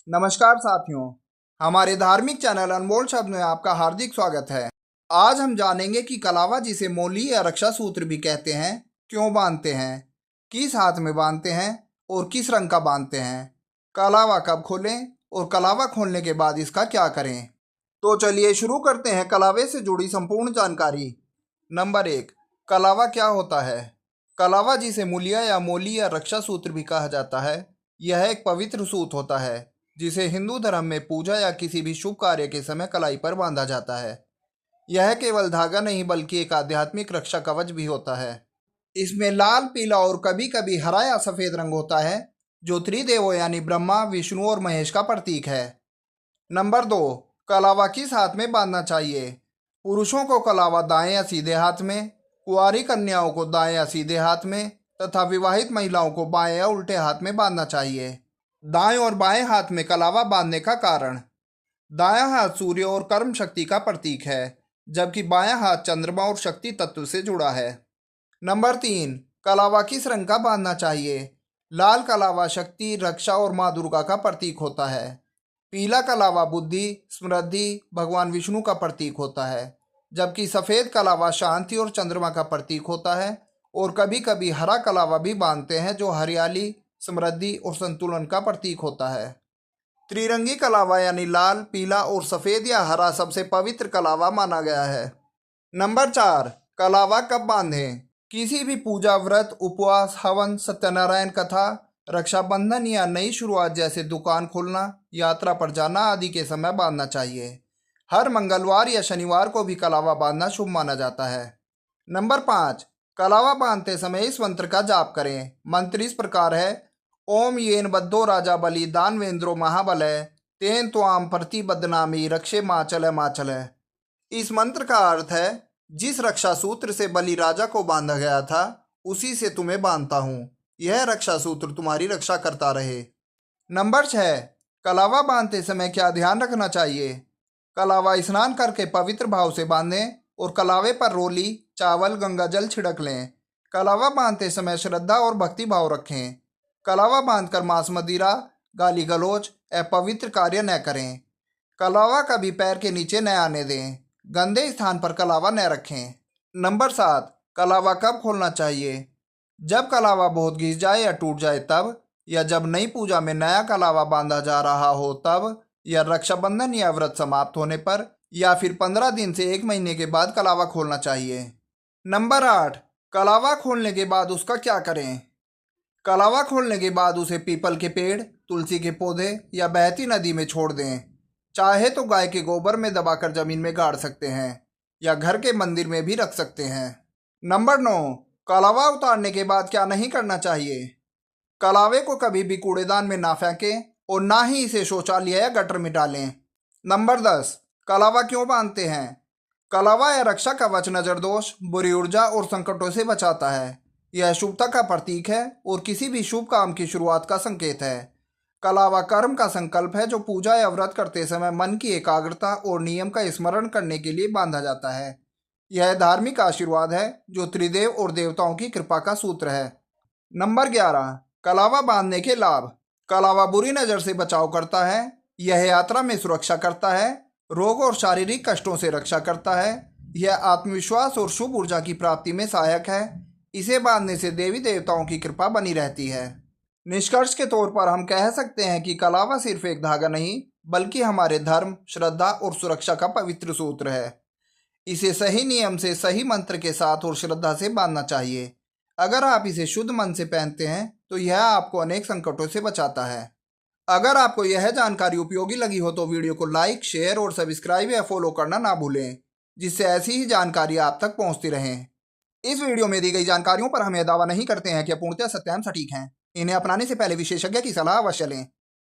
नमस्कार साथियों, हमारे धार्मिक चैनल अनमोल शब्द में आपका हार्दिक स्वागत है। आज हम जानेंगे कि कलावा जिसे मौली या रक्षा सूत्र भी कहते हैं क्यों बांधते हैं, किस हाथ में बांधते हैं और किस रंग का बांधते हैं। कलावा कब खोलें और कलावा खोलने के बाद इसका क्या करें। तो चलिए शुरू करते हैं कलावे से जुड़ी संपूर्ण जानकारी। नंबर 1, कलावा क्या होता है। कलावा जिसे मूलिया या मौली या रक्षा सूत्र भी कहा जाता है, यह एक पवित्र सूत होता है जिसे हिंदू धर्म में पूजा या किसी भी शुभ कार्य के समय कलाई पर बांधा जाता है। यह केवल धागा नहीं बल्कि एक आध्यात्मिक रक्षा कवच भी होता है। इसमें लाल, पीला और कभी कभी हरा या सफेद रंग होता है जो त्रिदेवों यानी ब्रह्मा, विष्णु और महेश का प्रतीक है। नंबर 2, कलावा किस हाथ में बांधना चाहिए। पुरुषों को कलावा दाएं या सीधे हाथ में, कुंवारी कन्याओं को दाएं या सीधे हाथ में तथा विवाहित महिलाओं को बाएं या उल्टे हाथ में बांधना चाहिए। दाएं और बाएं हाथ में कलावा बांधने का कारण। दायां हाथ सूर्य और कर्म शक्ति का प्रतीक है, जबकि बायां हाथ चंद्रमा और शक्ति तत्व से जुड़ा है। नंबर 3, कलावा किस रंग का बांधना चाहिए। लाल कलावा शक्ति, रक्षा और माँ दुर्गा का प्रतीक होता है। पीला कलावा बुद्धि, समृद्धि, भगवान विष्णु का प्रतीक होता है, जबकि सफ़ेद कलावा शांति और चंद्रमा का प्रतीक होता है। और कभी कभी हरा कलावा भी बांधते हैं जो हरियाली, समृद्धि और संतुलन का प्रतीक होता है। त्रिरंगी कलावा यानी लाल, पीला और सफ़ेद या हरा सबसे पवित्र कलावा माना गया है। नंबर 4, कलावा कब बांधें। किसी भी पूजा, व्रत, उपवास, हवन, सत्यनारायण कथा, रक्षाबंधन या नई शुरुआत जैसे दुकान खोलना, यात्रा पर जाना आदि के समय बांधना चाहिए। हर मंगलवार या शनिवार को भी कलावा बांधना शुभ माना जाता है। नंबर 5, कलावा बांधते समय इस मंत्र का जाप करें। मंत्र इस प्रकार है: ओम येन बद्धो राजा बलि दानवेंद्रो महाबलय तेन त्वाम प्रतिबद्धनामि रक्षे माचल माचल। इस मंत्र का अर्थ है, जिस रक्षा सूत्र से बलि राजा को बांधा गया था उसी से तुम्हें बांधता हूँ। यह रक्षा सूत्र तुम्हारी रक्षा करता रहे। नंबर 6, कलावा बांधते समय क्या ध्यान रखना चाहिए। कलावा स्नान करके पवित्र भाव से बांधें और कलावे पर रोली, चावल, गंगा जल छिड़क लें। कलावा बांधते समय श्रद्धा और भक्ति भाव रखें। कलावा बांधकर मांस, मदिरा, गाली गलौज, अपवित्र कार्य न करें। कलावा कभी पैर के नीचे न आने दें। गंदे स्थान पर कलावा न रखें। नंबर 7, कलावा कब खोलना चाहिए। जब कलावा बहुत घिस जाए या टूट जाए तब, या जब नई पूजा में नया कलावा बांधा जा रहा हो तब, या रक्षाबंधन या व्रत समाप्त होने पर, या फिर 15 दिन से 1 महीने के बाद कलावा खोलना चाहिए। नंबर 8, कलावा खोलने के बाद उसका क्या करें। कलावा खोलने के बाद उसे पीपल के पेड़, तुलसी के पौधे या बहती नदी में छोड़ दें। चाहे तो गाय के गोबर में दबाकर जमीन में गाड़ सकते हैं या घर के मंदिर में भी रख सकते हैं। नंबर 9, कलावा उतारने के बाद क्या नहीं करना चाहिए। कलावे को कभी भी कूड़ेदान में ना फेंकें और ना ही इसे शौचालय या गटर में डालें। नंबर 10, कलावा क्यों बांधते हैं। कलावा या रक्षा कवच नजर दोष, बुरी ऊर्जा और संकटों से बचाता है। यह शुभता का प्रतीक है और किसी भी शुभ काम की शुरुआत का संकेत है। कलावा कर्म का संकल्प है जो पूजा या व्रत करते समय मन की एकाग्रता और नियम का स्मरण करने के लिए बांधा जाता है। यह धार्मिक आशीर्वाद है जो त्रिदेव और देवताओं की कृपा का सूत्र है। नंबर 11, कलावा बांधने के लाभ। कलावा बुरी नज़र से बचाव करता है। यह यात्रा में सुरक्षा करता है। रोग और शारीरिक कष्टों से रक्षा करता है। यह आत्मविश्वास और शुभ ऊर्जा की प्राप्ति में सहायक है। इसे बांधने से देवी देवताओं की कृपा बनी रहती है। निष्कर्ष के तौर पर हम कह सकते हैं कि कलावा सिर्फ एक धागा नहीं बल्कि हमारे धर्म, श्रद्धा और सुरक्षा का पवित्र सूत्र है। इसे सही नियम से, सही मंत्र के साथ और श्रद्धा से बांधना चाहिए। अगर आप इसे शुद्ध मन से पहनते हैं तो यह आपको अनेक संकटों से बचाता है। अगर आपको यह जानकारी उपयोगी लगी हो तो वीडियो को लाइक, शेयर और सब्सक्राइब या फॉलो करना ना भूलें, जिससे ऐसी ही जानकारी आप तक पहुंचती रहे। इस वीडियो में दी गई जानकारियों पर हम यह दावा नहीं करते हैं कि पूर्णतः सत्य एवं सटीक हैं। इन्हें अपनाने से पहले विशेषज्ञ की सलाह अवश्य लें।